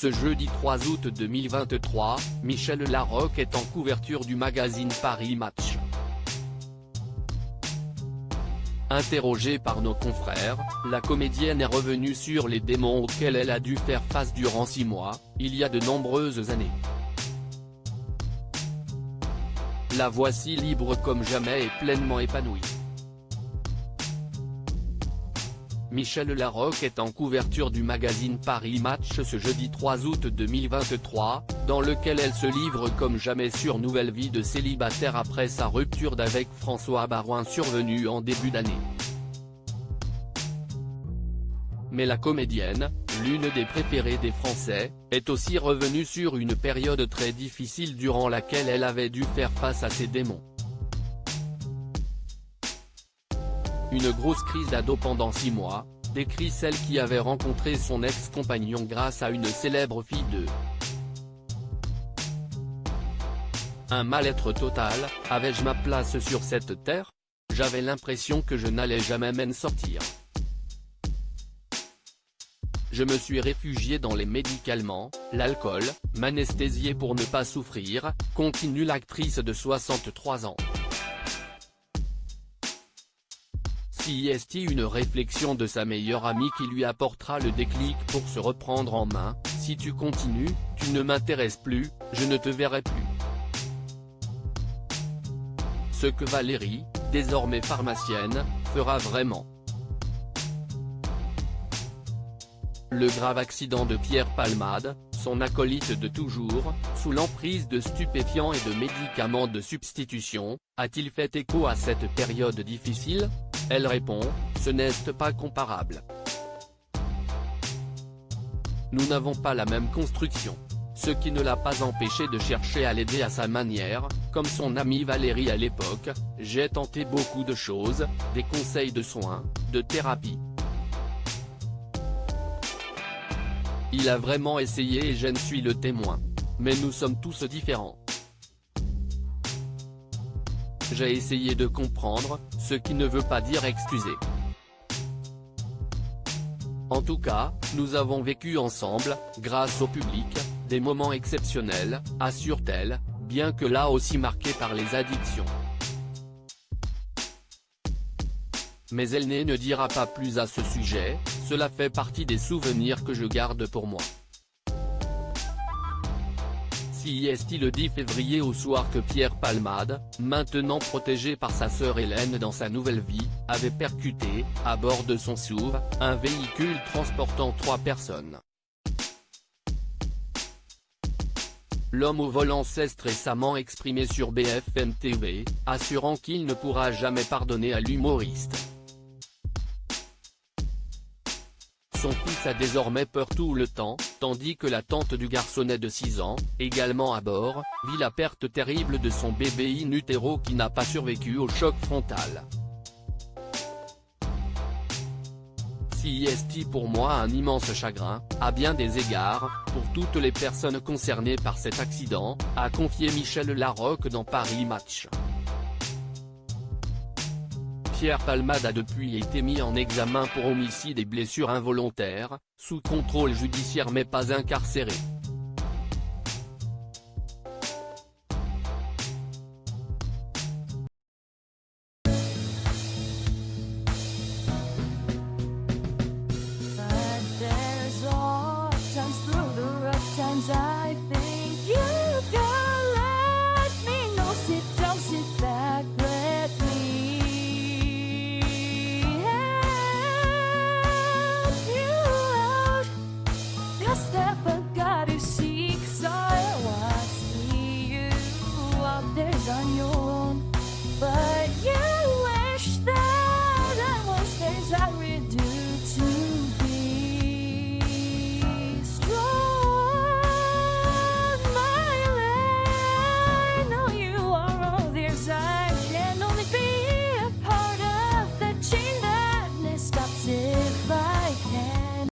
Ce jeudi 3 août 2023, Michel Larocque est en couverture du magazine Paris Match. Interrogée par nos confrères, la comédienne est revenue sur les démons auxquels elle a dû faire face durant 6 mois, il y a de nombreuses années. La voici libre comme jamais et pleinement épanouie. Michel Larocque est en couverture du magazine Paris Match ce jeudi 3 août 2023, dans lequel elle se livre comme jamais sur nouvelle vie de célibataire après sa rupture d'avec François Baroin survenue en début d'année. Mais la comédienne, l'une des préférées des Français, est aussi revenue sur une période très difficile durant laquelle elle avait dû faire face à ses démons. Une grosse crise d'ado pendant 6 mois, décrit celle qui avait rencontré son ex-compagnon grâce à une célèbre fille de un mal-être total. Avais-je ma place sur cette terre? J'avais l'impression que je n'allais jamais m'en sortir. Je me suis réfugié dans les médicaments, l'alcool, m'anesthésier pour ne pas souffrir, continue l'actrice de 63 ans. C'est une réflexion de sa meilleure amie qui lui apportera le déclic pour se reprendre en main. Si tu continues, tu ne m'intéresses plus, je ne te verrai plus. Ce que Valérie, désormais pharmacienne, fera vraiment. Le grave accident de Pierre Palmade, son acolyte de toujours, sous l'emprise de stupéfiants et de médicaments de substitution, a-t-il fait écho à cette période difficile? Elle répond, ce n'est pas comparable. Nous n'avons pas la même construction. Ce qui ne l'a pas empêché de chercher à l'aider à sa manière, comme son amie Valérie à l'époque. J'ai tenté beaucoup de choses, des conseils de soins, de thérapie. Il a vraiment essayé et je ne suis le témoin. Mais nous sommes tous différents. J'ai essayé de comprendre, ce qui ne veut pas dire excuser. En tout cas, nous avons vécu ensemble, grâce au public, des moments exceptionnels, assure-t-elle, bien que là aussi marqués par les addictions. Mais elle ne dira pas plus à ce sujet, cela fait partie des souvenirs que je garde pour moi. C'est le 10 février au soir que Pierre Palmade, maintenant protégé par sa sœur Hélène dans sa nouvelle vie, avait percuté, à bord de son SUV, un véhicule transportant 3 personnes. L'homme au volant s'est récemment exprimé sur BFM TV, assurant qu'il ne pourra jamais pardonner à l'humoriste. Son fils a désormais peur tout le temps, tandis que la tante du garçonnet de 6 ans, également à bord, vit la perte terrible de son bébé in utero qui n'a pas survécu au choc frontal. C'est pour moi un immense chagrin, à bien des égards, pour toutes les personnes concernées par cet accident, a confié Michel Larocque dans Paris Match. Pierre Palmade a depuis été mis en examen pour homicide et blessures involontaires, sous contrôle judiciaire mais pas incarcéré.